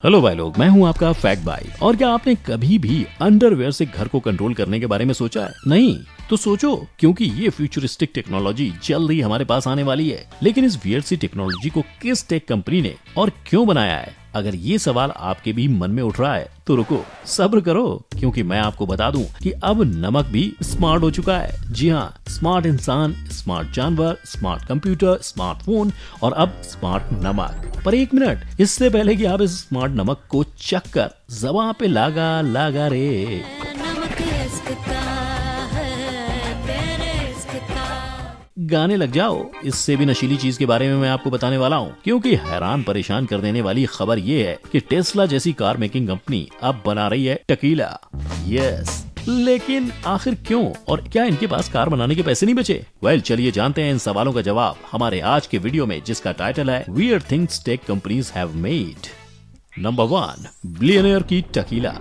Hello भाई लोग, मैं हूं आपका फैक्ट भाई। और क्या आपने कभी भी अंडरवेयर से घर को कंट्रोल करने के बारे में सोचा है? नहीं तो सोचो, क्योंकि ये फ्यूचरिस्टिक टेक्नोलॉजी जल्द ही हमारे पास आने वाली है। लेकिन इस वियर्ड सी टेक्नोलॉजी को किस टेक कंपनी ने और क्यों बनाया है? अगर ये सवाल आपके भी मन में उठ रहा है तो रुको, सब्र करो, क्योंकि मैं आपको बता दूं कि अब नमक भी स्मार्ट हो चुका है। जी हाँ, स्मार्ट इंसान, स्मार्ट जानवर, स्मार्ट कंप्यूटर, स्मार्टफोन और अब स्मार्ट नमक। पर एक मिनट, इससे पहले कि आप इस स्मार्ट नमक को चख कर ज़बान पे लागा लागा रे गाने लग जाओ, इससे भी नशीली चीज के बारे में मैं आपको बताने वाला हूँ। क्योंकि हैरान परेशान कर देने वाली खबर ये है कि टेस्ला जैसी कार मेकिंग कंपनी अब बना रही है टकीला। यस, लेकिन आखिर क्यों और क्या इनके पास कार बनाने के पैसे नहीं बचे? वेल, चलिए जानते हैं इन सवालों का जवाब हमारे आज के वीडियो में, जिसका टाइटल है weird things tech companies have made. Number 1, billionaire की tequila.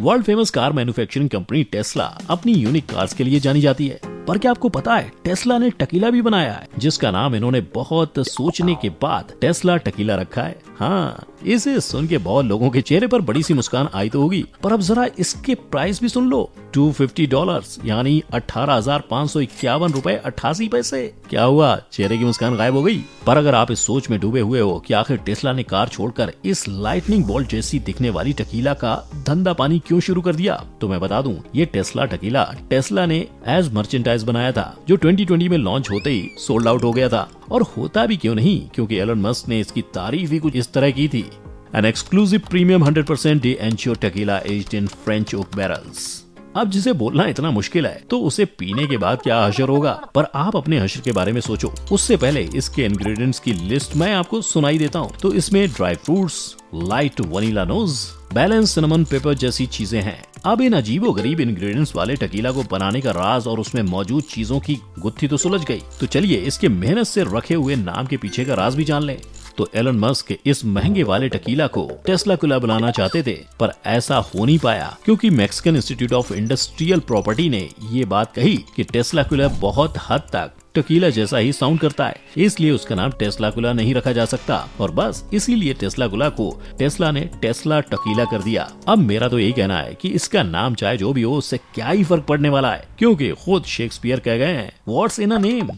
World famous car manufacturing company Tesla अपनी यूनिक कार्स के लिए जानी जाती है। पर क्या आपको पता है, टेस्ला ने टकीला भी बनाया है, जिसका नाम इन्होंने बहुत सोचने के बाद टेस्ला टकीला रखा है। हाँ, इसे सुन के बहुत लोगों के चेहरे पर बड़ी सी मुस्कान आई तो होगी, पर अब जरा इसके प्राइस भी सुन लो। $250 यानी 18,551 रुपए 88 पैसे। क्या हुआ, चेहरे की मुस्कान गायब हो गई? पर अगर आप इस सोच में डूबे हुए हो कि आखिर टेस्ला ने कार छोड़कर इस लाइटनिंग बोल्ट जैसी दिखने वाली टकीला का धंधा पानी क्यों शुरू कर दिया, तो मैं बता दूं, ये टेस्ला टकीला टेस्ला ने एज मर्चेंडाइज बनाया था, जो 2020 में लॉन्च होते ही सोल्ड आउट हो गया था। और होता भी क्यों नहीं, क्योंकि एलन मस्क ने इसकी तारीफ ही कुछ इस तरह की थी। An exclusive premium 100% de-ancho tequila aged in French oak barrels। अब जिसे बोलना इतना मुश्किल है तो उसे पीने के बाद क्या हशर होगा। पर आप अपने हशर के बारे में सोचो, उससे पहले इसके इंग्रेडिएंट्स की लिस्ट मैं आपको सुनाई देता हूँ। तो इसमें dry fruits, light vanilla nose, balance cinnamon pepper जैसी चीजें हैं। अब इन अजीबो गरीब इंग्रेडिएंट्स वाले टकीला को बनाने का राज और उसमें मौजूद चीजों की गुत्थी तो सुलझ गई, तो चलिए इसके मेहनत से रखे हुए नाम के पीछे का राज भी जान लें। तो एलन मस्क इस महंगे वाले टकीला को टेस्ला कुला बनाना चाहते थे, पर ऐसा हो नहीं पाया, क्योंकि Mexican institute of industrial property ने ये बात कही कि टेस्ला कुला बहुत हद तक टकीला जैसा ही साउंड करता है, इसलिए उसका नाम टेस्ला कुला नहीं रखा जा सकता। और बस इसीलिए टेस्ला कुला को टेस्ला ने टेस्ला टकीला कर दिया। अब मेरा तो यही कहना है कि इसका नाम चाहे जो भी हो, उससे क्या ही फर्क पड़ने वाला है, क्योंकि खुद शेक्सपियर कह गए हैं, what's in a name.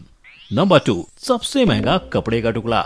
Number 2, सबसे महंगा कपड़े का टुकड़ा।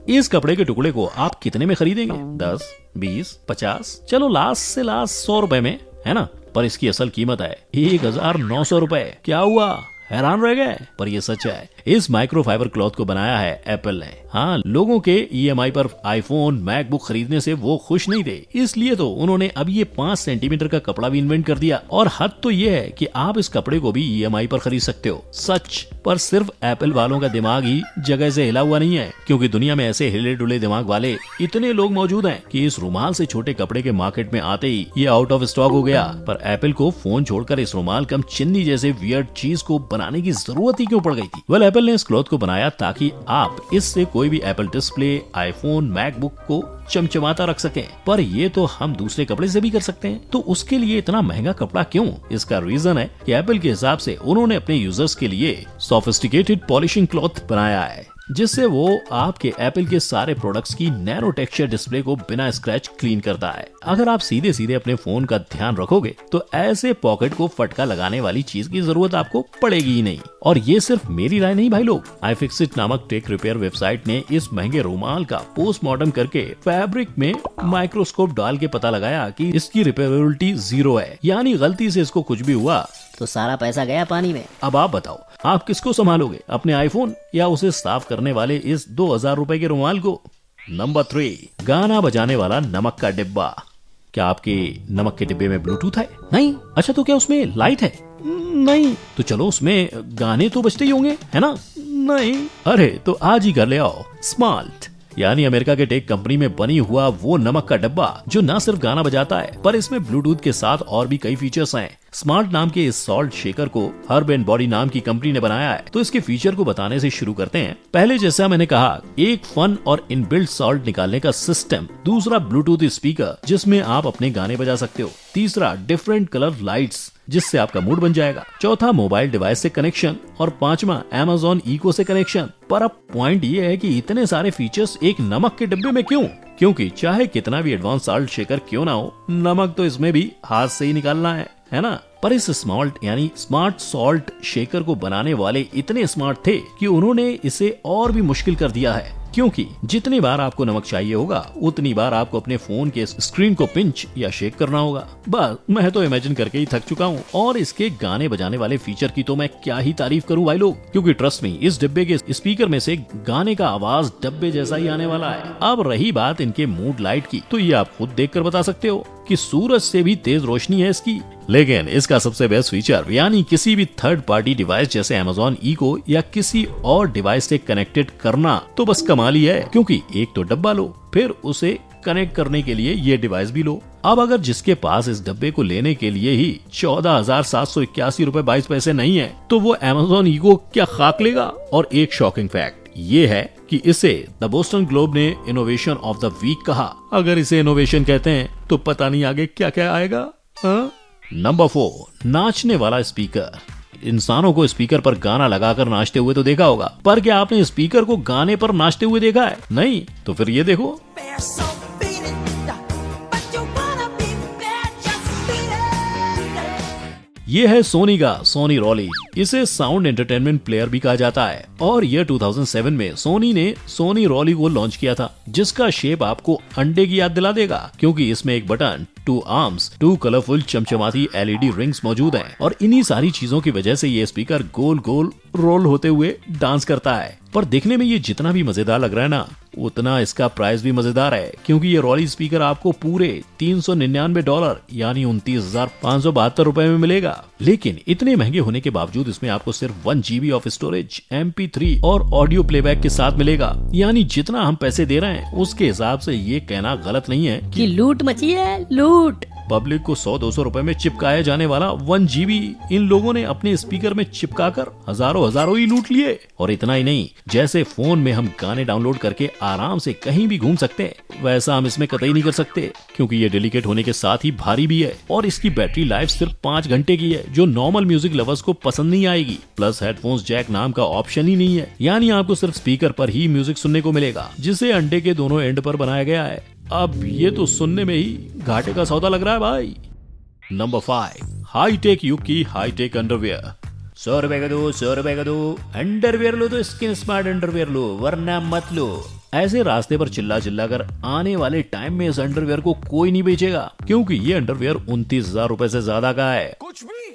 इस कपड़े के टुकड़े को आप कितने में खरीदेंगे? 10, 20, 50, चलो लास्ट से लास्ट 100 रुपए में, है ना? पर इसकी असल कीमत है 1,900 रुपए। क्या हुआ, हैरान रह गए? पर ये सच है, इस माइक्रोफाइबर क्लॉथ को बनाया है एप्पल ने। हाँ, लोगों के ईएमआई पर आईफोन, मैकबुक खरीदने से वो खुश नहीं थे, इसलिए तो उन्होंने अब ये 5 सेंटीमीटर का कपड़ा भी इन्वेंट कर दिया। और हद तो ये है कि आप इस कपड़े को भी ईएमआई पर खरीद सकते हो। सच, पर सिर्फ एप्पल वालों का दिमाग ही जगह से हिला हुआ नहीं है, क्योंकि दुनिया में ऐसे हिले डुले दिमाग वाले इतने लोग मौजूद हैं कि इस रुमाल से छोटे कपड़े के मार्केट में आते ही ये आउट ऑफ स्टॉक हो गया। पर एप्पल को फोन छोड़कर इस रुमाल कम चिन्नी जैसे वियर्ड चीज को बनाने की जरूरत ही क्यों पड़ गई थी? वेल, एप्पल ने इस क्लॉथ को बनाया ताकि आप इससे कोई भी एप्पल डिस्प्ले, आईफोन, मैकबुक को चमचमाता रख सकें। पर ये तो हम दूसरे कपड़े से भी कर सकते हैं, तो उसके लिए इतना महंगा कपड़ा क्यों? इसका रीजन है कि एप्पल के हिसाब से उन्होंने अपने यूजर्स के लिए सोफिस्टिकेटेड पॉलिशिंग क्लॉथ बनाया है, जिससे वो आपके एप्पल के सारे प्रोडक्ट्स की नैनो टेक्सचर डिस्प्ले को बिना स्क्रैच क्लीन करता है। अगर आप सीधे सीधे अपने फोन का ध्यान रखोगे तो ऐसे पॉकेट को फटका लगाने वाली चीज की जरूरत आपको पड़ेगी ही नहीं। और ये सिर्फ मेरी राय नहीं भाई लोग, iFixit नामक टेक रिपेयर वेबसाइट ने इस महंगे रुमाल का पोस्टमार्टम करके फैब्रिक में माइक्रोस्कोप डाल के पता लगाया कि इसकी रिपेयरेबिलिटी 0 है, यानी गलती से इसको कुछ भी हुआ तो सारा पैसा गया पानी में। अब आप बताओ, आप किसको संभालोगे, अपने आईफोन या उसे साफ करने वाले इस 2,000 रुपए के रुमाल को? नंबर 3, गाना बजाने वाला नमक का डिब्बा। क्या आपके नमक के डिब्बे में ब्लूटूथ है? नहीं। अच्छा, तो क्या उसमें लाइट है? नहीं। तो चलो उसमें गाने तो बजते ही होंगे, है ना? नहीं। अरे तो आज ही कर ले आओ स्मार्ट, यानी अमेरिका के टेक कंपनी में बनी हुआ वो नमक का डब्बा जो न सिर्फ गाना बजाता है, पर इसमें ब्लूटूथ के साथ और भी कई फीचर्स हैं। स्मार्ट नाम के इस सॉल्ट शेकर को हर्ब एंड बॉडी नाम की कंपनी ने बनाया है। तो इसके फीचर को बताने से शुरू करते हैं। पहले जैसा मैंने कहा, एक फन और इनबिल्ट सॉल्ट निकालने का सिस्टम, दूसरा ब्लूटूथ स्पीकर जिसमें आप अपने गाने बजा सकते हो, तीसरा डिफरेंट कलर लाइट्स जिससे आपका मूड बन जाएगा, चौथा मोबाइल डिवाइस से कनेक्शन और पांचवा Amazon इको से कनेक्शन। पर अब पॉइंट ये है कि इतने सारे फीचर्स एक नमक के डिब्बे में क्यों? क्योंकि चाहे कितना भी एडवांस सॉल्ट शेकर क्यों ना हो, नमक तो इसमें भी हाथ से ही निकालना है ना। पर इस स्मार्ट सॉल्ट शेकर को बनाने वाले इतने स्मार्ट थे कि उन्होंने इसे और भी मुश्किल कर दिया है। क्योंकि जितनी बार आपको नमक चाहिए होगा, उतनी बार आपको अपने फोन के स्क्रीन को पिंच या शेक करना होगा। बस मैं तो इमेजिन करके ही थक चुका हूँ। और इसके गाने बजाने वाले फीचर की तो मैं क्या ही तारीफ करूँ भाई लोग, क्योंकि ट्रस्ट मी, इस डिब्बे के स्पीकर में से गाने का आवाज डब्बे जैसा ही आने वाला है। अब रही बात इनके मूड लाइट की, तो ये आप खुद देख कर बता सकते हो कि सूरज से भी तेज रोशनी है इसकी। लेकिन इसका सबसे बेस्ट फीचर, यानी किसी भी थर्ड पार्टी डिवाइस जैसे Amazon इको या किसी और डिवाइस से कनेक्टेड करना, तो बस कमाल ही है। क्योंकि एक तो डब्बा लो, फिर उसे कनेक्ट करने के लिए ये डिवाइस भी लो। अब अगर जिसके पास इस डब्बे को लेने के लिए ही 14,781 रुपए 22 पैसे नहीं है, तो वो Amazon इको क्या खाक लेगा। और एक शॉकिंग फैक्ट ये है कि इसे द बोस्टन ग्लोब ने इनोवेशन ऑफ द वीक कहा। अगर इसे इनोवेशन कहते हैं तो पता नहीं आगे क्या क्या आएगा। नंबर 4, नाचने वाला स्पीकर। इंसानों को स्पीकर पर गाना लगाकर नाचते हुए तो देखा होगा, पर क्या आपने स्पीकर को गाने पर नाचते हुए देखा है? नहीं? तो फिर ये देखो। ये है सोनी का सोनी रॉली। इसे साउंड एंटरटेनमेंट प्लेयर भी कहा जाता है। और ये 2007 में सोनी ने सोनी रॉली को लॉन्च किया था, जिसका शेप आपको अंडे की याद दिला देगा, क्योंकि इसमें एक बटन, 2 आर्म्स, 2 कलरफुल चमचमाती LED रिंग्स मौजूद हैं। और इन्हीं सारी चीजों की वजह से ये स्पीकर गोल गोल रोल होते हुए डांस करता है। पर देखने में ये जितना भी मजेदार लग रहा है ना, उतना इसका प्राइस भी मजेदार है। क्योंकि ये रॉली स्पीकर आपको पूरे $399 यानी 29,572 रुपए में मिलेगा। लेकिन इतने महंगे होने के बावजूद इसमें आपको सिर्फ 1 GB ऑफ स्टोरेज, MP3 और ऑडियो प्लेबैक के साथ मिलेगा। यानी जितना हम पैसे दे रहे हैं उसके हिसाब से ये कहना गलत नहीं है कि लूट मची है, लूट। पब्लिक को 100-200 रुपए में चिपकाया जाने वाला 1 GB इन लोगों ने अपने स्पीकर में चिपकाकर हजारों ही लूट लिए। और इतना ही नहीं, जैसे फोन में हम गाने डाउनलोड करके आराम से कहीं भी घूम सकते हैं, वैसा हम इसमें कतई नहीं कर सकते। क्योंकि ये डेलिकेट होने के साथ ही भारी भी है। और इसकी बैटरी लाइफ सिर्फ 5 घंटे की है, जो नॉर्मल म्यूजिक लवर्स को पसंद नहीं आएगी। प्लस हेडफोन्स जैक नाम का ऑप्शन ही नहीं है, यानी आपको सिर्फ स्पीकर पर ही म्यूजिक सुनने को मिलेगा, जिसे अंडे के दोनों एंड पर बनाया गया है। अब ये तो सुनने में ही घाटे का सौदा लग रहा है भाई। नंबर 5, हाईटेक युग की हाईटेक अंडरवियर। 100 रुपए का दो, 100 रुपए का दो। अंडरवियर लो तो स्किन स्मार्ट अंडरवियर लो, वरना मत लो। ऐसे रास्ते पर चिल्ला कर आने वाले टाइम में इस अंडरवियर को कोई नहीं बेचेगा, क्योंकि ये अंडरवियर 29,000 रुपए से ज्यादा का है। कुछ भी।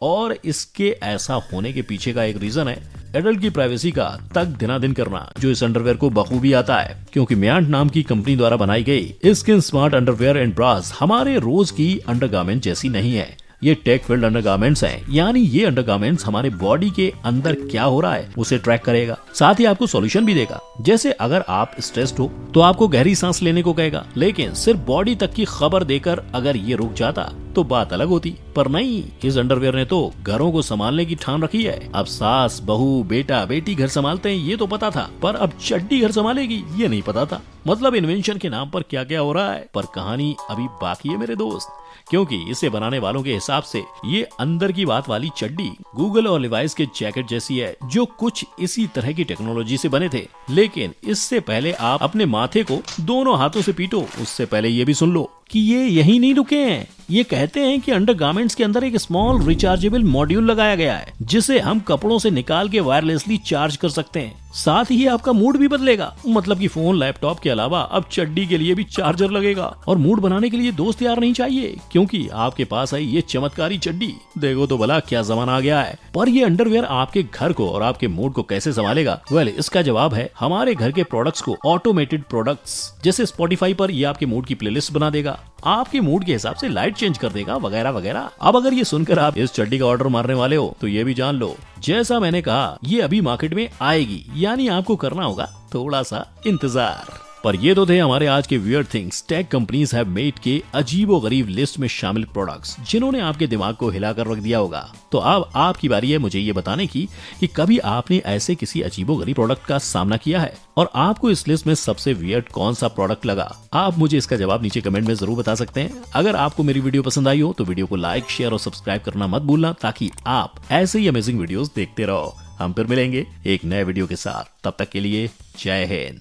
और इसके ऐसा होने के पीछे का एक रीजन है एडल्ट की प्राइवेसी का तक दिनादिन करना, जो इस अंडरवेयर को बखूबी आता है। क्योंकि म्यांट नाम की कंपनी द्वारा बनाई गई skin smart underwear and bras हमारे रोज की अंडरगारमेंट जैसी नहीं है। ये टेक फील्ड अंडरगारमेंट्स हैं, यानी ये अंडरगारमेंट्स हमारे बॉडी के अंदर क्या हो रहा है उसे ट्रैक करेगा, साथ ही आपको सॉल्यूशन भी देगा। जैसे अगर आप स्ट्रेस्ड हो तो आपको गहरी सांस लेने को कहेगा, लेकिन सिर्फ बॉडी तक की खबर देकर अगर ये रुक जाता तो बात अलग होती। पर नहीं, इस अंडरवेयर ने तो घरों को संभालने की ठान रखी है। अब सास, बहू, बेटा, बेटी घर संभालते हैं ये तो पता था, पर अब चड्डी घर संभालेगी ये नहीं पता था। मतलब इन्वेंशन के नाम पर क्या क्या हो रहा है। पर कहानी अभी बाकी है मेरे दोस्त, क्योंकि इसे बनाने वालों के हिसाब से ये अंदर की बात वाली चड्डी गूगल और लिवाइस के जैकेट जैसी है, जो कुछ इसी तरह की टेक्नोलॉजी से बने थे। लेकिन इससे पहले आप अपने माथे को दोनों हाथों से पीटो, उससे पहले ये भी सुन लो कि ये यही नहीं रुके हैं। ये कहते हैं कि अंडरगारमेंट्स के अंदर एक स्मॉल रिचार्जेबल मॉड्यूल लगाया गया है, जिसे हम कपड़ों से निकाल के वायरलेसली चार्ज कर सकते हैं। साथ ही आपका मूड भी बदलेगा, मतलब कि फोन, लैपटॉप के अलावा अब चड्डी के लिए भी चार्जर लगेगा। और मूड बनाने के लिए दोस्त यार नहीं चाहिए, क्योंकि आपके पास आई ये चमत्कारी चड्डी। देखो तो भला क्या जमाना आ गया है। पर ये अंडरवेयर आपके घर को और आपके मूड को कैसे संभालेगा? वेल, इसका जवाब है हमारे घर के प्रोडक्ट्स को। ऑटोमेटेड प्रोडक्ट्स जैसे स्पॉटिफाई पर ये आपके मूड की प्लेलिस्ट बना देगा, आपके मूड के हिसाब से लाइट चेंज कर देगा, वगैरह वगैरह। अब अगर ये सुनकर आप इस चड्डी का ऑर्डर मारने वाले हो तो ये भी जान लो, जैसा मैंने कहा ये अभी मार्केट में आएगी, यानी आपको करना होगा थोड़ा सा इंतजार। पर ये तो थे हमारे आज के weird things tech companies have made के अजीबो गरीब लिस्ट में शामिल प्रोडक्ट्स जिन्होंने आपके दिमाग को हिलाकर रख दिया होगा। तो अब आपकी बारी है मुझे ये बताने की कि कभी आपने ऐसे किसी अजीबो गरीब प्रोडक्ट का सामना किया है और आपको इस लिस्ट में सबसे वियर्ड कौन सा प्रोडक्ट लगा। आप मुझे इसका जवाब नीचे कमेंट में जरूर बता सकते हैं। अगर आपको मेरी वीडियो पसंद आई हो तो वीडियो को लाइक, शेयर और सब्सक्राइब करना मत भूलना, ताकि आप ऐसे ही अमेजिंग वीडियोस देखते रहो। हम फिर मिलेंगे एक नए वीडियो के साथ, तब तक के लिए जय हिंद।